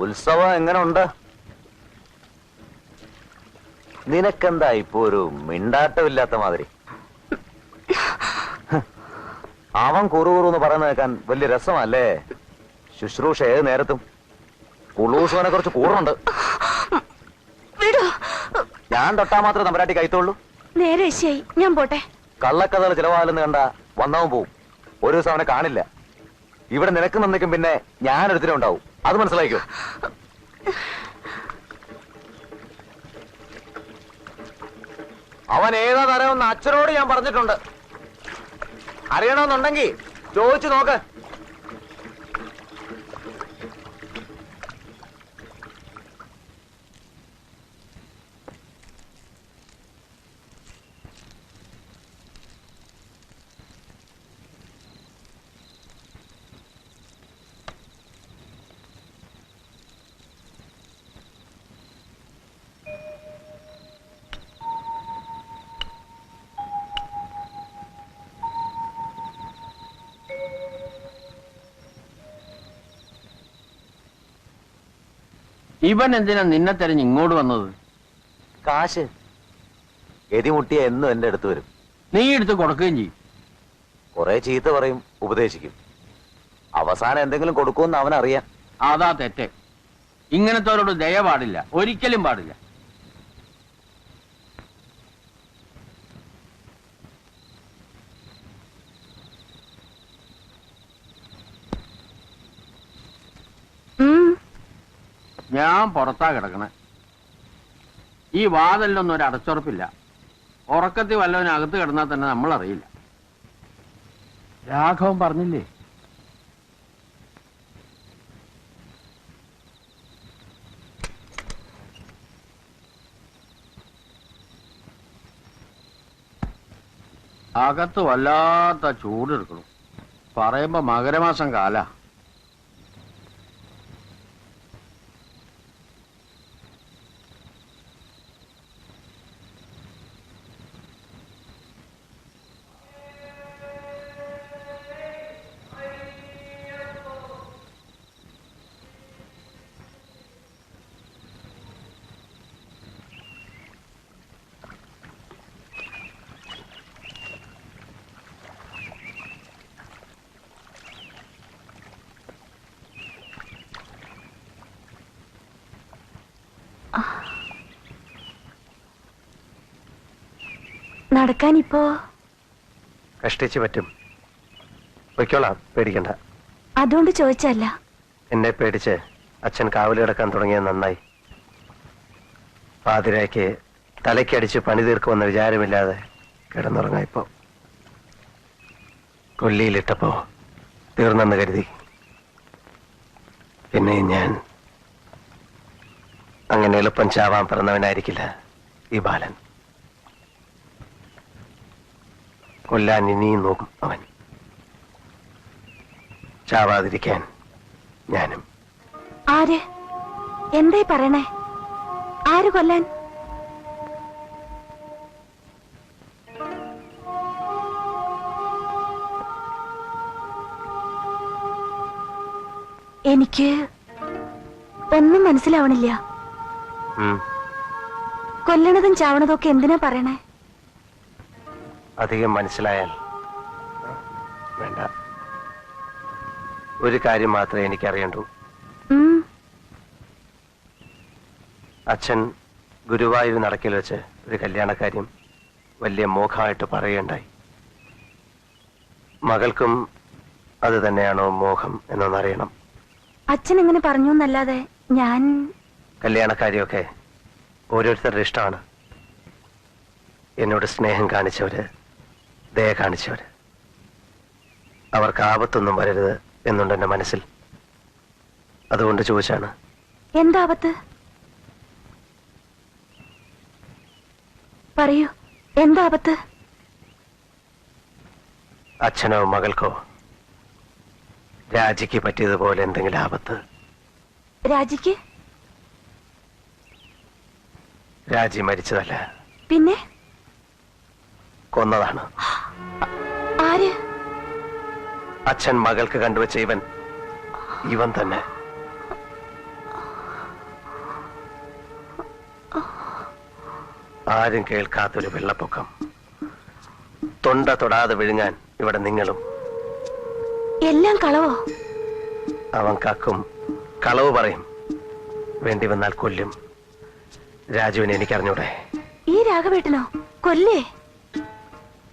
ഉത്സവം എങ്ങനെ ഉണ്ട്? നിനക്കെന്താ ഇപ്പൊ ഒരു മിണ്ടാട്ടമില്ലാത്ത മാതിരി? അവൻ കുറുകുറു പറയുന്നത് കേൾക്കാൻ വലിയ രസമല്ലേ? ശുശ്രൂഷ ഏത് നേരത്തും കുളൂസുവനെ കുറിച്ച് കൂടുന്നുണ്ട്. ഞാൻ തൊട്ടാ മാത്രമേ തമ്പരാട്ടി കൈത്തോളൂ. നേരെ ഞാൻ പോട്ടെ. കള്ളക്കഥകൾ ചിലവാലെന്ന് കണ്ട വന്നവൻ പോവും. ഒരു ദിവസം അവനെ കാണില്ല. ഇവിടെ നിനക്ക് നന്നിക്കും, പിന്നെ ഞാനൊരുത്തിനും ഉണ്ടാവും. അത് മനസ്സിലാക്കോ? അവൻ ഏതാ തരമെന്ന് അച്ഛനോട് ഞാൻ പറഞ്ഞിട്ടുണ്ട്. അറിയണമെന്നുണ്ടെങ്കിൽ ചോദിച്ചു നോക്ക്. ഇവൻ എന്തിനാ നിന്നെ തെരഞ്ഞ് ഇങ്ങോട്ട് വന്നത്? കാശ് എതിമുട്ടിയ എന്നും എന്റെ അടുത്ത് വരും. നീ എടുത്ത് കൊടുക്കുകയും ചെയ്യും. കുറെ ചീത്ത പറയും, ഉപദേശിക്കും. അവസാനം എന്തെങ്കിലും കൊടുക്കുമെന്ന് അവനറിയാം. അതാ തെറ്റ്. ഇങ്ങനത്തോരോട് ദയ പാടില്ല, ഒരിക്കലും പാടില്ല. ഞാൻ പുറത്താ കിടക്കണേ. ഈ വാതിലൊന്നും ഒരു അടച്ചുറപ്പില്ല. ഉറക്കത്തിൽ വല്ലവനകത്ത് കിടന്നാൽ തന്നെ നമ്മൾ അറിയില്ല. രാഘവൻ പറഞ്ഞില്ലേ? അകത്ത് വല്ലാത്ത ചൂടെടുക്കണം. പറയുമ്പോ മകരമാസം കാല. നടക്കാനിപ്പോ കഷ്ടിച്ചു പറ്റും. പൊയ്ക്കോളാം, പേടിക്കണ്ട. അതുകൊണ്ട് ചോദിച്ചല്ല. എന്നെ പേടിച്ച് അച്ഛൻ കാവല് കിടക്കാൻ തുടങ്ങിയത് നന്നായി. പാതിരായ്ക്ക് തലയ്ക്കടിച്ച് പണി തീർക്കുമെന്ന വിചാരമില്ലാതെ കിടന്നുറങ്ങായിപ്പോ. കൊല്ലിയിലിട്ടപ്പോ തീർന്നെന്ന് കരുതി. പിന്നെ ഞാൻ അങ്ങനെ എളുപ്പം ചാവാൻ പിറന്നവനായിരിക്കില്ല ഈ ബാലൻ. കൊല്ലാൻ ഇനിയും നോക്കും അവൻ. ചാവാതിരിക്കാൻ ഞാനും. ആര്? എന്തേ പറയണേ? ആര് കൊല്ലാൻ? എനിക്ക് ഒന്നും മനസ്സിലാവണില്ല. കൊല്ലണതും ചാവണതും ഒക്കെ എന്തിനാ പറയണേ? അധികം മനസ്സിലായാൽ വേണ്ട. ഒരു കാര്യം മാത്രമേ എനിക്കറിയണ്ടൂ. അച്ഛൻ ഗുരുവായൂർ നടക്കിൽ വെച്ച് ഒരു കല്യാണക്കാര്യം വലിയ മോഹമായിട്ട് പറയുകയുണ്ടായി. മകൾക്കും അത് തന്നെയാണോ മോഹം എന്നൊന്നറിയണം. അച്ഛൻ എങ്ങനെ പറഞ്ഞു എന്നല്ലാതെ ഞാൻ. കല്യാണക്കാരിയൊക്കെ ഓരോരുത്തരുടെ ഇഷ്ടമാണ്. എന്നോട് സ്നേഹം കാണിച്ചവര്, ദയ കാണിച്ചവര്. അവർക്ക് ആപത്തൊന്നും വരരുത് എന്നുണ്ട് എന്റെ മനസ്സിൽ. അതുകൊണ്ട് ചോദിച്ചാണ്. എന്താപത്ത്? പറയൂ, എന്താപത്ത്? അച്ഛനോ മകൾക്കോ രാജിക്ക് പറ്റിയതുപോലെ എന്തെങ്കിലും ആപത്ത്. രാജിക്ക്? രാജി മരിച്ചതല്ല, പിന്നെ കൊന്നതാണ്. ആര്? അച്ഛൻ മകൾക്ക് കണ്ടുവച്ച ഇവൻ തന്നെ. ആരും കേൾക്കാത്തൊരു വെള്ളപ്പൊക്കം. തൊണ്ട തൊടാതെ വിഴുങ്ങാൻ ഇവിടെ നിങ്ങളും. എല്ലാം കളവോ? അവൻ കക്കും, കളവ് പറയും, വേണ്ടി വന്നാൽ കൊല്ലും. രാജുവിനെ എനിക്കറിഞ്ഞൂടെ. ഈ രാഘവേട്ടനോ കൊല്ലേ?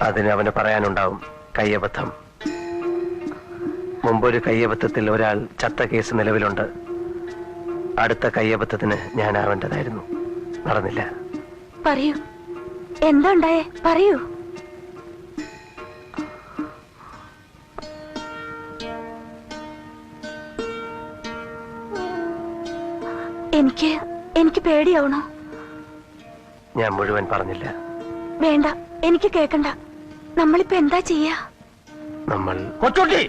അതിന് അവന് പറയാനുണ്ടാവും കയ്യബദ്ധം. മുമ്പൊരു കയ്യബദ്ധത്തിൽ ഒരാൾ ചത്ത കേസ് നിലവിലുണ്ട്. അടുത്ത കയ്യബദ്ധത്തിന് ഞാനാവേണ്ടതായിരുന്നു, നടന്നില്ല. പറയൂ, എന്താ ഉണ്ടായേ? പറയൂ. എനിക്ക് പേടിയാവണോ? ഞാൻ മുഴുവൻ പറഞ്ഞില്ല. വേണ്ട, എനിക്ക് കേക്കണ്ട. നമ്മളിപ്പോ എന്താ ചെയ്യാ? നമ്മൾ കൊച്ചുട്ടി,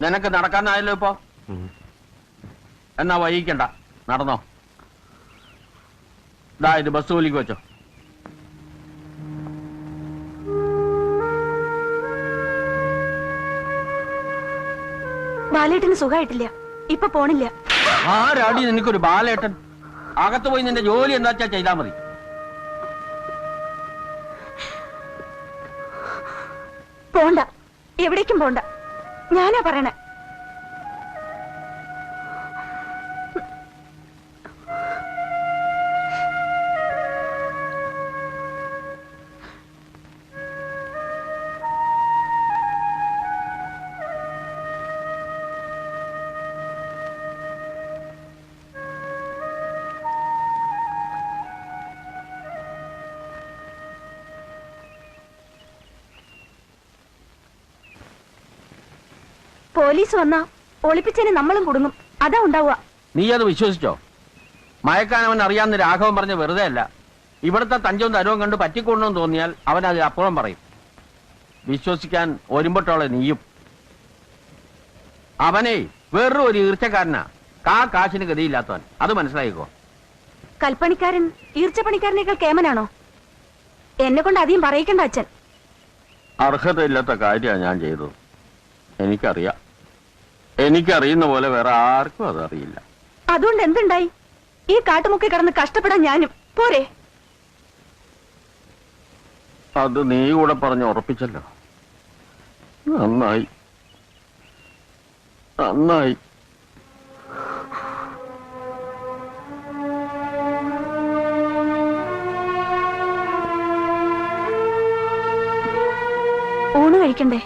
നിനക്ക് നടക്കാനായല്ലോ ഇപ്പോ. എന്നാ വൈകിക്കണ്ട, നടന്നോ. ദാ ഇത് ബസ് കൂലിക്ക് വെച്ചോ. ബാലേട്ടന് സുഖമായിട്ടില്ല, ഇപ്പൊ പോണില്ല. ആരാടി നിനക്കൊരു ബാലേട്ടൻ? അകത്ത് പോയി നിന്റെ ജോലി എന്താ വെച്ചാ ചെയ്താ മതി. പോണ്ട, എവിടേക്കും പോണ്ട. ഞാനാ പറയണേ. പോലീസ് വന്നാ ഒളിപ്പിച്ചതിന് നമ്മളും കുടുങ്ങും. അതാ ഉണ്ടാവുക. നീ അത് വിശ്വസിച്ചോ? മയക്കാനവൻ അറിയാവുന്ന രാഘവൻ പറഞ്ഞ വെറുതെ അല്ല. ഇവിടുത്തെ തഞ്ചവും തരവും കണ്ട് പറ്റിക്കൊണ്ടെന്ന് തോന്നിയാൽ അവൻ അത് അപ്പുറം പറയും. വിശ്വസിക്കാൻ ഒരുമ്പട്ടോളെ നീയും. അവനെ വേറൊരു ഒരു ഈർച്ചക്കാരനാ, കാശിന് ഗതിയില്ലാത്തവൻ. അത് മനസ്സിലായിക്കോ. കൽപ്പണിക്കാരൻ ഈർച്ചപ്പണിക്കാരനേക്കാൾ കേമനാണോ? എന്നെ കൊണ്ട് അധികം പറയിക്കണ്ട അച്ഛൻ. അർഹതയില്ലാത്ത കാര്യമാണ് ഞാൻ ചെയ്തത്. എനിക്കറിയുന്ന പോലെ വേറെ ആർക്കും അതറിയില്ല. അതുകൊണ്ട് എന്തുണ്ടായി? ഈ കാട്ടുമുക്കി കിടന്ന് കഷ്ടപ്പെടാൻ ഞാനും പോരെ? അത് നീ കൂടെ പറഞ്ഞ് ഉറപ്പിച്ചല്ലോ. നന്നായി. ഊണ് കഴിക്കണ്ടേ?